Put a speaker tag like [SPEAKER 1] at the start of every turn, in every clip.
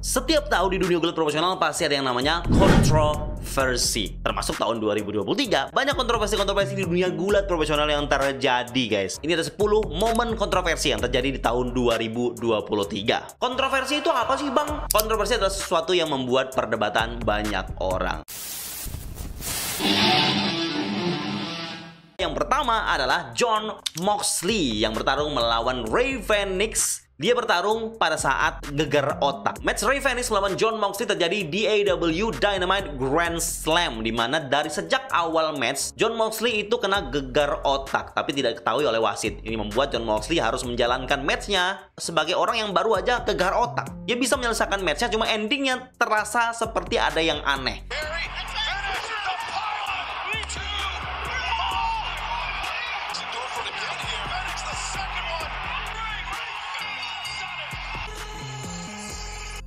[SPEAKER 1] Setiap tahun di dunia gulat profesional pasti ada yang namanya kontroversi. Termasuk tahun 2023, banyak kontroversi di dunia gulat profesional yang terjadi, guys. Ini ada 10 momen kontroversi yang terjadi di tahun 2023. Kontroversi itu apa sih, Bang? Kontroversi adalah sesuatu yang membuat perdebatan banyak orang. Yang pertama adalah Jon Moxley yang bertarung melawan Rey Fenix. Dia bertarung pada saat gegar otak. Match Rey Fenix melawan Jon Moxley terjadi di AEW Dynamite Grand Slam, di mana dari sejak awal match Jon Moxley itu kena gegar otak, tapi tidak diketahui oleh wasit. Ini membuat Jon Moxley harus menjalankan matchnya sebagai orang yang baru aja gegar otak. Dia bisa menyelesaikan matchnya, cuma endingnya terasa seperti ada yang aneh.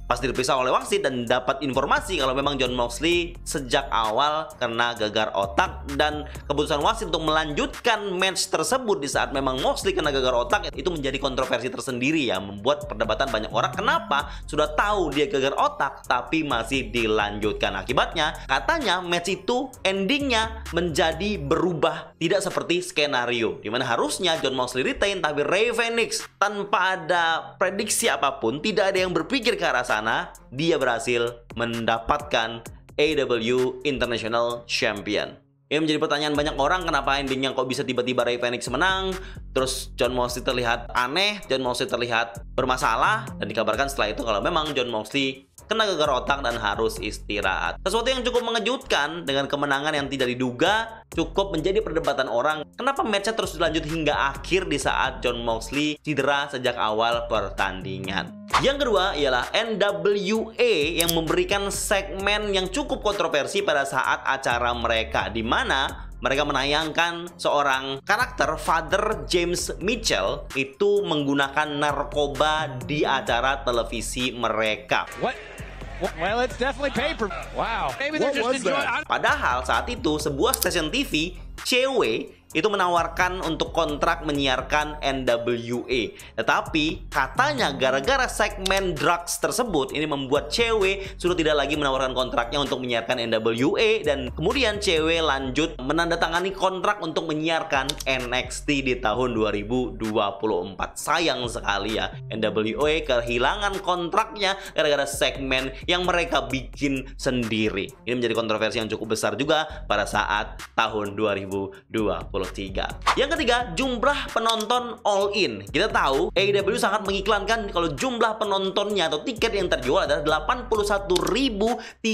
[SPEAKER 1] Pas diperiksa oleh wasit dan dapat informasi kalau memang Jon Moxley sejak awal kena gegar otak, dan keputusan wasit untuk melanjutkan match tersebut di saat memang Moxley kena gegar otak itu menjadi kontroversi tersendiri ya, membuat perdebatan banyak orang. Kenapa sudah tahu dia gegar otak tapi masih dilanjutkan? Akibatnya katanya match itu endingnya menjadi berubah, tidak seperti skenario, dimana harusnya Jon Moxley retain, tapi Rey Fenix tanpa ada prediksi apapun, tidak ada yang berpikir ke arah sana, dia berhasil mendapatkan AEW International Champion. Ini menjadi pertanyaan banyak orang, kenapa endingnya kok bisa tiba-tiba Rey Fenix menang, terus Jon Moxley terlihat aneh, Jon Moxley terlihat bermasalah, dan dikabarkan setelah itu kalau memang Jon Moxley kena gegar otak dan harus istirahat. Sesuatu yang cukup mengejutkan dengan kemenangan yang tidak diduga, cukup menjadi perdebatan orang. Kenapa matchnya terus dilanjut hingga akhir di saat Jon Moxley cedera sejak awal pertandingan? Yang kedua ialah NWA yang memberikan segmen yang cukup kontroversi pada saat acara mereka, di mana mereka menayangkan seorang karakter, Father James Mitchell, itu menggunakan narkoba di acara televisi mereka.
[SPEAKER 2] Well, it's definitely paper. Wow. Maybe they're just enjoying.
[SPEAKER 1] Padahal saat itu sebuah stasiun TV cewek itu menawarkan untuk kontrak menyiarkan NWA. Tetapi katanya gara-gara segmen drugs tersebut ini membuat cewek sudah tidak lagi menawarkan kontraknya untuk menyiarkan NWA, dan kemudian cewek lanjut menandatangani kontrak untuk menyiarkan NXT di tahun 2024. Sayang sekali ya, NWA kehilangan kontraknya gara-gara segmen yang mereka bikin sendiri. Ini menjadi kontroversi yang cukup besar juga pada saat tahun 2023. Yang ketiga, jumlah penonton all in. Kita tahu AEW sangat mengiklankan kalau jumlah penontonnya atau tiket yang terjual adalah 81.035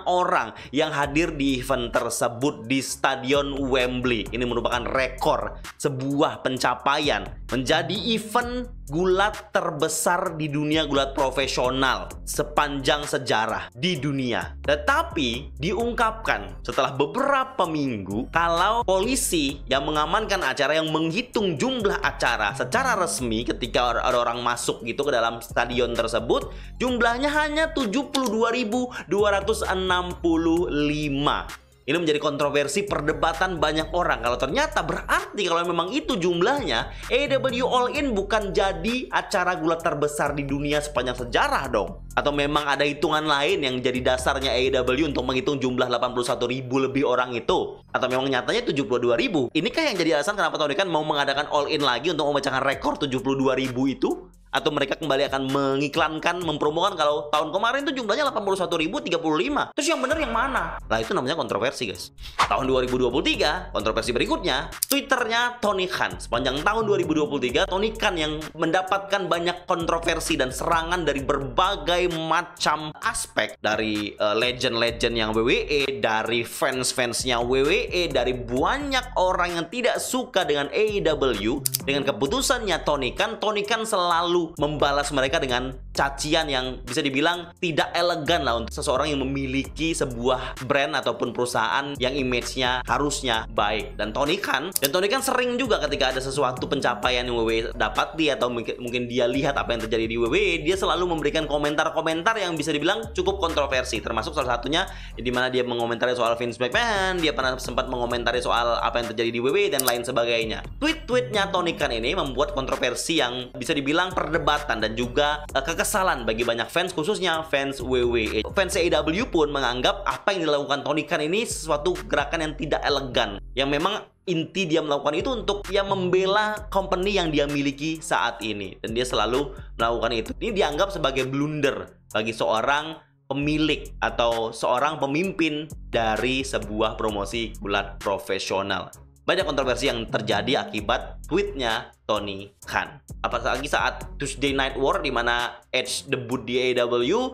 [SPEAKER 1] orang yang hadir di event tersebut di Stadion Wembley. Ini merupakan rekor, sebuah pencapaian, menjadi event gulat terbesar di dunia gulat profesional sepanjang sejarah di dunia. Tetapi diungkapkan setelah beberapa minggu kalau polisi yang mengamankan acara, yang menghitung jumlah acara secara resmi ketika ada orang masuk gitu ke dalam stadion tersebut, jumlahnya hanya 72.265. Ini menjadi kontroversi perdebatan banyak orang. Kalau ternyata berarti kalau memang itu jumlahnya, AEW All In bukan jadi acara gulat terbesar di dunia sepanjang sejarah dong. Atau memang ada hitungan lain yang jadi dasarnya AEW untuk menghitung jumlah 81.000 lebih orang itu? Atau memang nyatanya 72.000? Inikah yang jadi alasan kenapa Tony Khan mau mengadakan All In lagi untuk memecahkan rekor 72.000 itu? Atau mereka kembali akan mengiklankan, mempromokan kalau tahun kemarin itu jumlahnya 81.035. Terus yang benar yang mana? Nah, itu namanya kontroversi, guys. Tahun 2023, kontroversi berikutnya, Twitternya Tony Khan. Sepanjang tahun 2023, Tony Khan yang mendapatkan banyak kontroversi dan serangan dari berbagai macam aspek. Dari legend-legend yang WWE, dari fans-fansnya WWE, dari banyak orang yang tidak suka dengan AEW. Dengan keputusannya Tony Khan selalu membalas mereka dengan cacian yang bisa dibilang tidak elegan lah untuk seseorang yang memiliki sebuah brand ataupun perusahaan yang image-nya harusnya baik. Dan Tony Khan sering juga ketika ada sesuatu pencapaian yang WWE dapati atau mungkin dia lihat apa yang terjadi di WWE, dia selalu memberikan komentar-komentar yang bisa dibilang cukup kontroversi. Termasuk salah satunya di mana dia mengomentari soal Vince McMahon, dia pernah sempat mengomentari soal apa yang terjadi di WWE dan lain sebagainya. Tweet-tweetnya Tony Khan ini membuat kontroversi yang bisa dibilang perdebatan perdebatan dan juga kekesalan bagi banyak fans, khususnya fans WWE. Fans AEW pun menganggap apa yang dilakukan Tony Khan ini sesuatu gerakan yang tidak elegan, yang memang inti dia melakukan itu untuk dia membela company yang dia miliki saat ini, dan dia selalu melakukan itu. Ini dianggap sebagai blunder bagi seorang pemilik atau seorang pemimpin dari sebuah promosi gulat profesional. Banyak kontroversi yang terjadi akibat tweetnya Tony Khan. Apalagi saat Tuesday Night War di mana Edge debut di AEW,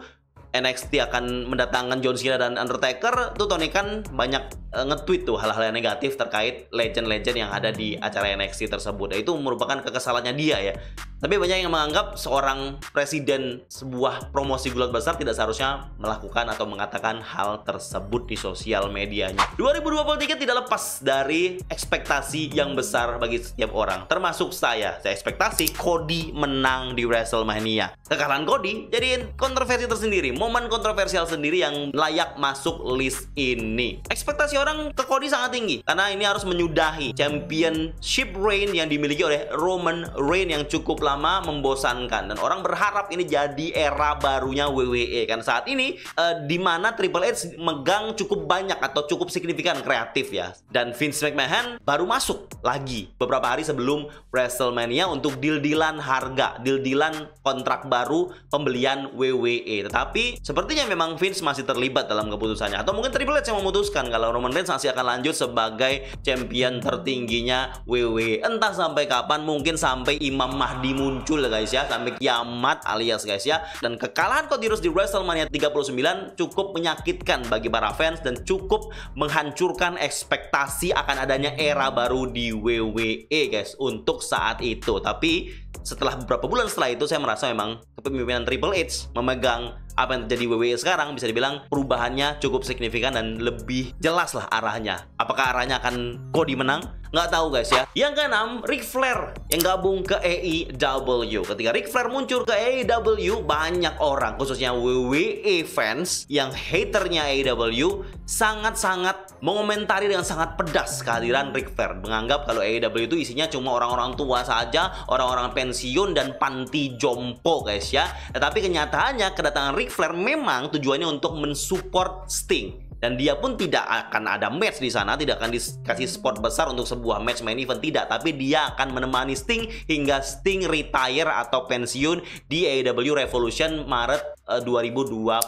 [SPEAKER 1] NXT akan mendatangkan John Cena dan Undertaker, tuh Tony Khan banyak nge-tweet tuh hal-hal yang negatif terkait legend-legend yang ada di acara NXT tersebut. Itu merupakan kekesalannya dia ya. Tapi banyak yang menganggap seorang presiden sebuah promosi gulat besar tidak seharusnya melakukan atau mengatakan hal tersebut di sosial medianya. 2023 tidak lepas dari ekspektasi yang besar bagi setiap orang, termasuk saya. Saya ekspektasi Cody menang di WrestleMania. Kekalahan Cody jadiin kontroversi tersendiri, momen kontroversial sendiri yang layak masuk list ini. Ekspektasi orang ke Cody sangat tinggi karena ini harus menyudahi championship reign yang dimiliki oleh Roman Reigns yang cukup lama membosankan, dan orang berharap ini jadi era barunya WWE kan saat ini di mana Triple H megang cukup banyak atau cukup signifikan kreatif ya, dan Vince McMahon baru masuk lagi beberapa hari sebelum WrestleMania untuk deal-dealan harga, deal-dealan kontrak baru pembelian WWE. Tetapi sepertinya memang Vince masih terlibat dalam keputusannya, atau mungkin Triple H yang memutuskan kalau Roman Reigns masih akan lanjut sebagai champion tertingginya WWE. Entah sampai kapan, mungkin sampai Imam Mahdi muncul guys ya, sampai kiamat alias guys ya. Dan kekalahan Cody Rhodes di WrestleMania 39 cukup menyakitkan bagi para fans dan cukup menghancurkan ekspektasi akan adanya era baru di WWE guys untuk saat itu. Tapi setelah beberapa bulan setelah itu saya merasa memang kepemimpinan Triple H memegang apa yang terjadi WWE sekarang bisa dibilang perubahannya cukup signifikan dan lebih jelas lah arahnya. Apakah arahnya akan Cody menang? Nggak tahu guys ya. Yang keenam, Ric Flair yang gabung ke AEW. Ketika Ric Flair muncul ke AEW, banyak orang khususnya WWE fans yang haternya AEW sangat-sangat mengomentari dengan sangat pedas kehadiran Ric Flair, menganggap kalau AEW itu isinya cuma orang-orang tua saja, orang-orang pensiun dan panti jompo guys ya. Tetapi kenyataannya kedatangan Ric Flair memang tujuannya untuk mensupport Sting. Dan dia pun tidak akan ada match di sana, tidak akan dikasih spot besar untuk sebuah match main event, tidak. Tapi dia akan menemani Sting hingga Sting retire atau pensiun di AEW Revolution Maret 2024.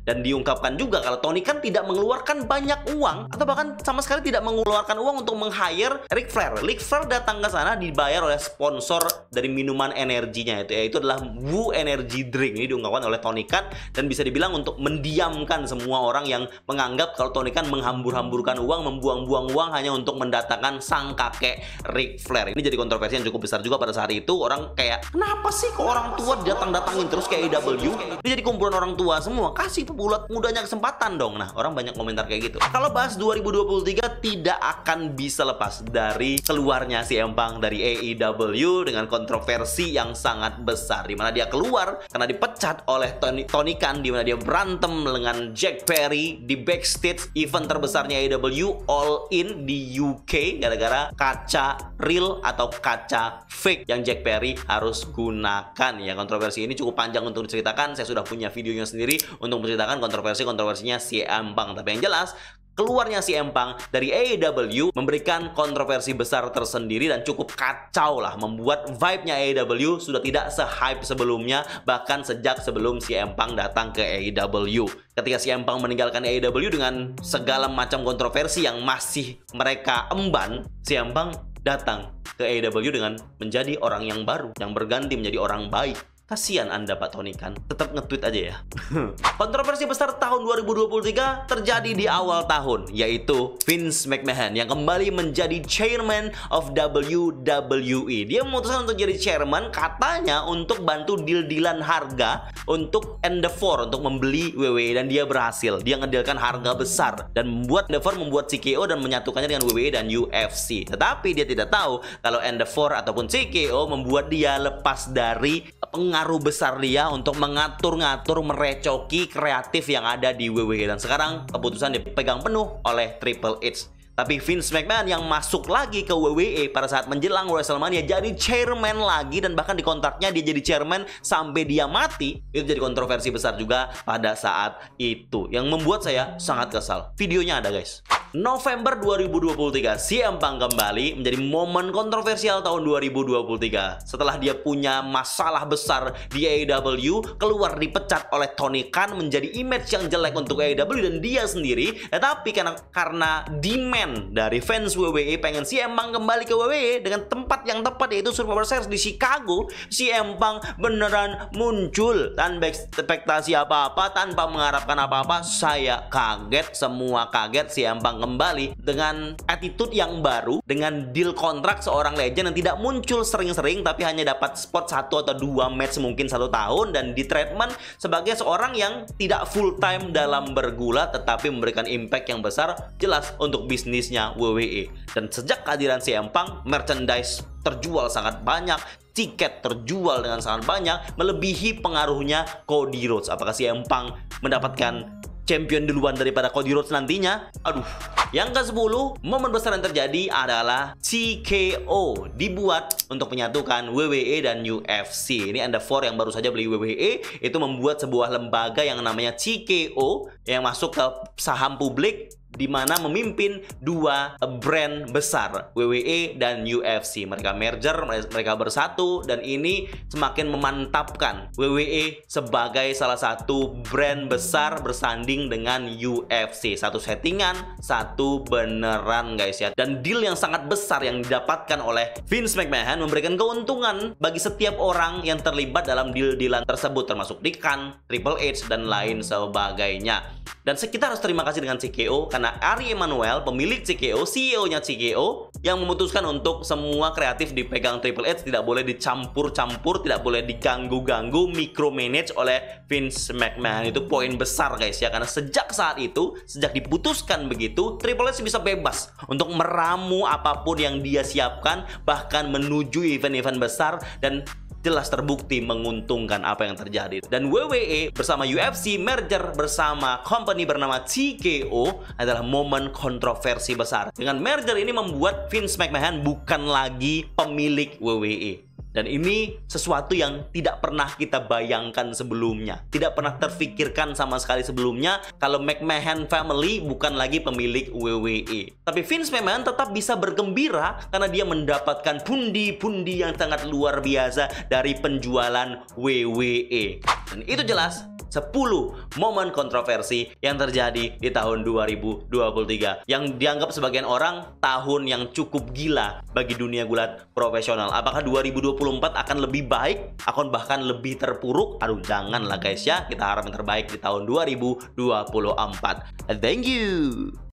[SPEAKER 1] Dan diungkapkan juga kalau Tony Khan tidak mengeluarkan banyak uang atau bahkan sama sekali tidak mengeluarkan uang untuk meng-hire Ric Flair. Ric Flair datang ke sana dibayar oleh sponsor dari minuman energinya yaitu adalah Woo Energy Drink. Ini diungkapkan oleh Tony Khan dan bisa dibilang untuk mendiamkan semua orang yang menganggap kalau Tony Khan menghambur-hamburkan uang, membuang-buang uang hanya untuk mendatangkan sang kakek Ric Flair. Ini jadi kontroversi yang cukup besar juga pada saat itu. Orang kayak, kenapa sih kok orang tua datang-datangin terus kayak AEW? Ini jadi kumpulan orang tua semua, kasih bulat mudanya kesempatan dong. Nah, orang banyak komentar kayak gitu. Kalau bahas 2023 tidak akan bisa lepas dari keluarnya CM Punk dari AEW dengan kontroversi yang sangat besar, di mana dia keluar karena dipecat oleh Tony Khan, di mana dia berantem dengan Jack Perry di backstage event terbesarnya AEW All In di UK gara-gara kaca real atau kaca fake yang Jack Perry harus gunakan. Ya, kontroversi ini cukup panjang untuk diceritakan. Saya sudah punya videonya sendiri untuk menceritakan kontroversi-kontroversinya CM Punk. Tapi yang jelas, keluarnya CM Punk dari AEW memberikan kontroversi besar tersendiri dan cukup kacau lah, membuat vibe-nya AEW sudah tidak se-hype sebelumnya, bahkan sejak sebelum CM Punk datang ke AEW. Ketika CM Punk meninggalkan AEW dengan segala macam kontroversi yang masih mereka emban, CM Punk datang ke AEW dengan menjadi orang yang baru, yang berganti menjadi orang baik. Kasihan Anda Pak Tony Khan, tetap nge-tweet aja ya. Kontroversi besar tahun 2023 terjadi di awal tahun, yaitu Vince McMahon yang kembali menjadi chairman of WWE. Dia memutuskan untuk jadi chairman katanya untuk bantu deal-dealan harga untuk Endeavor untuk membeli WWE, dan dia berhasil. Dia ngedealkan harga besar dan membuat Endeavor membuat CKO dan menyatukannya dengan WWE dan UFC. Tetapi dia tidak tahu kalau Endeavor ataupun CKO membuat dia lepas dari pengaruh besar dia untuk mengatur-ngatur, merecoki kreatif yang ada di WWE, dan sekarang keputusan dipegang penuh oleh Triple H. Tapi Vince McMahon yang masuk lagi ke WWE pada saat menjelang WrestleMania jadi chairman lagi, dan bahkan di kontraknya dia jadi chairman sampai dia mati. Itu jadi kontroversi besar juga pada saat itu yang membuat saya sangat kesal. Videonya ada, guys. November 2023, CM Punk kembali menjadi momen kontroversial tahun 2023. Setelah dia punya masalah besar di AEW, keluar dipecat oleh Tony Khan, menjadi image yang jelek untuk AEW dan dia sendiri. Tetapi karena demand dari fans WWE pengen CM Punk kembali ke WWE dengan tempat yang tepat, yaitu Survivor Series di Chicago, CM Punk beneran muncul tanpa ekspektasi apa-apa, tanpa mengharapkan apa-apa. Saya kaget, semua kaget. CM Punk kembali dengan attitude yang baru, dengan deal kontrak seorang legend yang tidak muncul sering-sering, tapi hanya dapat spot 1 atau 2 match mungkin 1 tahun, dan di treatment sebagai seorang yang tidak full time dalam bergulat, tetapi memberikan impact yang besar jelas untuk bisnisnya WWE. Dan sejak kehadiran CM Punk, merchandise terjual sangat banyak, tiket terjual dengan sangat banyak, melebihi pengaruhnya Cody Rhodes. Apakah CM Punk mendapatkan champion duluan daripada Cody Rhodes nantinya? Aduh. Yang ke-10, momen besar yang terjadi adalah TKO dibuat untuk menyatukan WWE dan UFC. Ini Anda 4 yang baru saja beli WWE, itu membuat sebuah lembaga yang namanya TKO yang masuk ke saham publik, di mana memimpin 2 brand besar, WWE dan UFC. Mereka merger, mereka bersatu, dan ini semakin memantapkan WWE sebagai salah satu brand besar bersanding dengan UFC. Satu settingan, satu beneran, guys ya. Dan deal yang sangat besar yang didapatkan oleh Vince McMahon memberikan keuntungan bagi setiap orang yang terlibat dalam deal-dealan tersebut, termasuk Nick Khan, Triple H, dan lain sebagainya. Dan kita harus terima kasih dengan TKO karena Ari Emanuel, pemilik TKO, CEO-nya TKO, yang memutuskan untuk semua kreatif dipegang Triple H, tidak boleh dicampur-campur, tidak boleh diganggu-ganggu, micromanage oleh Vince McMahon. Itu poin besar, guys ya, karena sejak saat itu, sejak diputuskan begitu, Triple H bisa bebas untuk meramu apapun yang dia siapkan, bahkan menuju event-event besar, dan jelas terbukti menguntungkan apa yang terjadi. Dan WWE bersama UFC merger bersama company bernama TKO adalah momen kontroversi besar. Dengan merger ini membuat Vince McMahon bukan lagi pemilik WWE. Dan ini sesuatu yang tidak pernah kita bayangkan sebelumnya. Tidak pernah terfikirkan sama sekali sebelumnya kalau McMahon family bukan lagi pemilik WWE. Tapi Vince McMahon tetap bisa bergembira karena dia mendapatkan pundi-pundi yang sangat luar biasa dari penjualan WWE. Dan itu jelas 10 momen kontroversi yang terjadi di tahun 2023 yang dianggap sebagian orang tahun yang cukup gila bagi dunia gulat profesional. Apakah 2024 akan lebih baik, akan bahkan lebih terpuruk? Aduh, janganlah, guys ya. Kita harap yang terbaik di tahun 2024. Thank you.